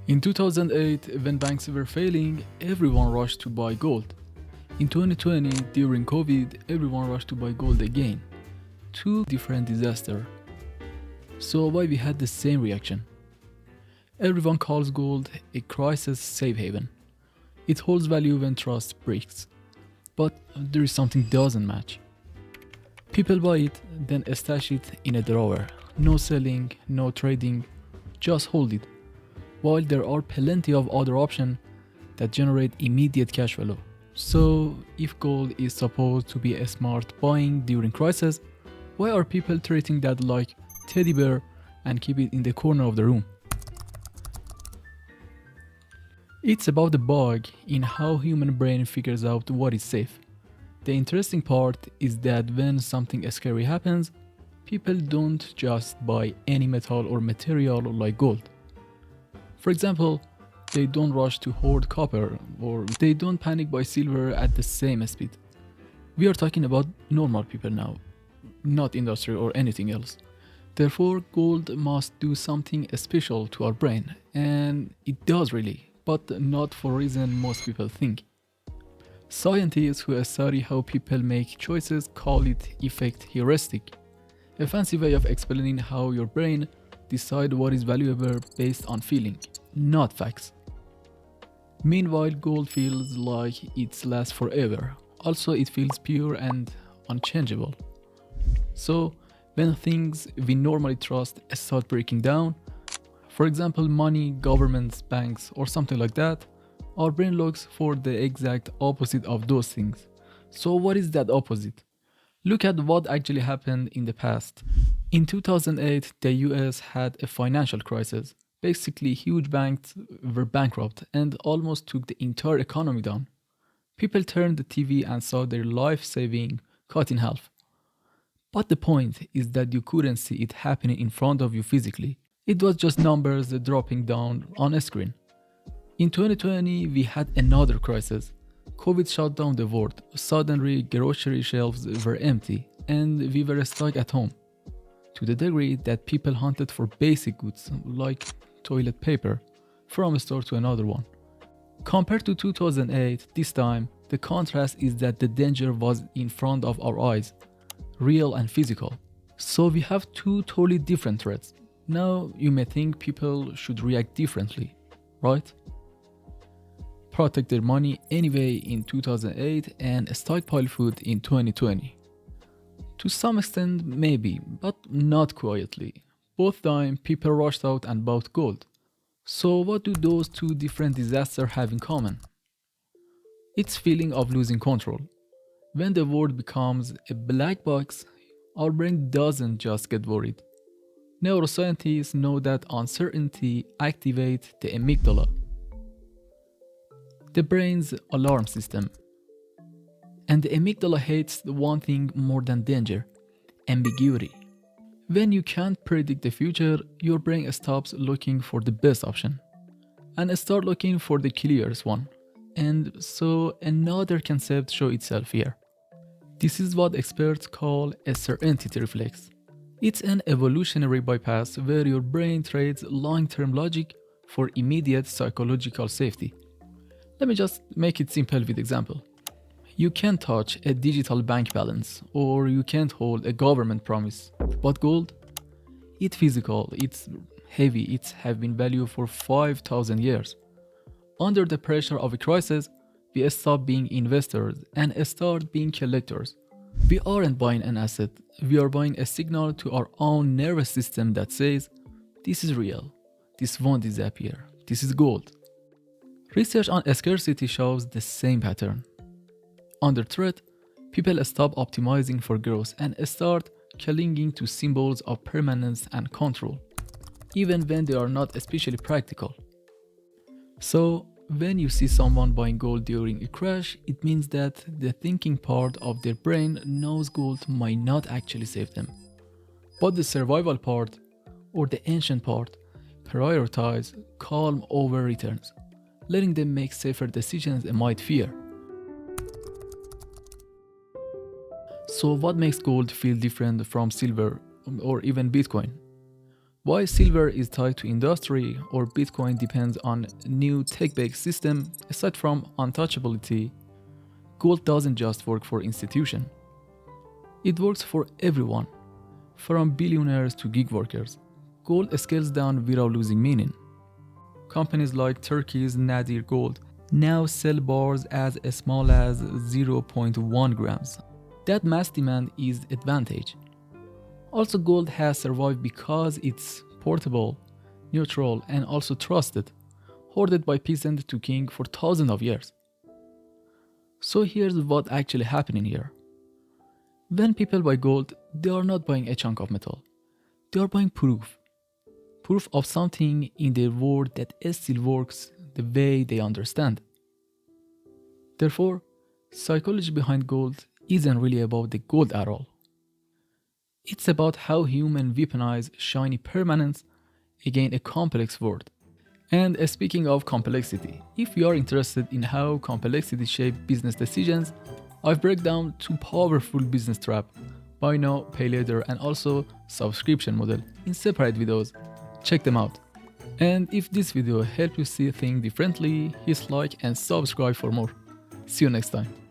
In 2008, when banks were failing, everyone rushed to buy gold. In 2020, during COVID, everyone rushed to buy gold again. Two different disasters. So why we had the same reaction? Everyone calls gold a crisis safe haven. It holds value when trust breaks. But there is something doesn't match. People buy it, then stash it in a drawer. No selling, no trading, just hold it. While there are plenty of other options that generate immediate cash flow. So, if gold is supposed to be a smart buying during crisis, why are people treating that like teddy bear and keep it in the corner of the room? It's about the bug in how human brain figures out what is safe. The interesting part is that when something scary happens, people don't just buy any metal or material like gold. For example, they don't rush to hoard copper, or they don't panic buy silver at the same speed. We are talking about normal people now, not industry or anything else. Therefore, gold must do something special to our brain, and it does really, but not for reason most people think. Scientists who study how people make choices call it effect heuristic, a fancy way of explaining how your brain decides what is valuable based on feeling, not facts. Meanwhile, gold feels like it lasts forever. Also, it feels pure and unchangeable. So, when things we normally trust start breaking down, for example, money, governments, banks, or something like that, our brain looks for the exact opposite of those things. So, what is that opposite? Look at what actually happened in the past. In 2008, the US had a financial crisis. Basically, huge banks were bankrupt and almost took the entire economy down. People turned the TV and saw their life saving cut in half. But the point is that you couldn't see it happening in front of you physically. It was just numbers dropping down on a screen. In 2020, we had another crisis. COVID shut down the world. Suddenly, grocery shelves were empty and we were stuck at home. To the degree that people hunted for basic goods like toilet paper from a store to another one. Compared to 2008, this time, the contrast is that the danger was in front of our eyes, real and physical. So we have two totally different threats. Now you may think people should react differently, right? Protect their money anyway in 2008 and stockpile food in 2020. To some extent, maybe, but not quietly. Both times, people rushed out and bought gold. So what do those two different disasters have in common? It's feeling of losing control. When the world becomes a black box, our brain doesn't just get worried. Neuroscientists know that uncertainty activates the amygdala, the brain's alarm system. And the amygdala hates the one thing more than danger: ambiguity. When you can't predict the future, your brain stops looking for the best option and start looking for the clearest one. And so another concept shows itself here. This is what experts call a certainty reflex. It's an evolutionary bypass where your brain trades long-term logic for immediate psychological safety. Let me just make it simple with example. You can't touch a digital bank balance, or you can't hold a government promise. But gold? It's physical, it's heavy, it's have been valued for 5,000 years. Under the pressure of a crisis, we stop being investors and start being collectors. We aren't buying an asset, we are buying a signal to our own nervous system that says, this is real, this won't disappear, this is gold. Research on scarcity shows the same pattern. Under threat, people stop optimizing for growth and start clinging to symbols of permanence and control, even when they are not especially practical. So, when you see someone buying gold during a crash, it means that the thinking part of their brain knows gold might not actually save them. But the survival part, or the ancient part, prioritize calm over returns, letting them make safer decisions amid fear. So what makes gold feel different from silver or even Bitcoin? Why silver is tied to industry or Bitcoin depends on new tech-based system, aside from untouchability, gold doesn't just work for institution. It works for everyone, from billionaires to gig workers. Gold scales down without losing meaning. Companies like Turkey's Nadir Gold now sell bars as small as 0.1 grams. That mass demand is advantage. Also, gold has survived because it's portable, neutral, and also trusted, hoarded by peasant to king for thousands of years. So here's what actually happening here. When people buy gold, they are not buying a chunk of metal. They are buying proof. Proof of something in their world that still works the way they understand. Therefore, psychology behind gold isn't really about the gold at all. It's about how humans weaponize shiny permanence against a complex world. And speaking of complexity, if you are interested in how complexity shapes business decisions, I've broken down 2 powerful business traps: buy now, pay later, and also subscription model in separate videos. Check them out. And if this video helped you see things differently, hit like and subscribe for more. See you next time.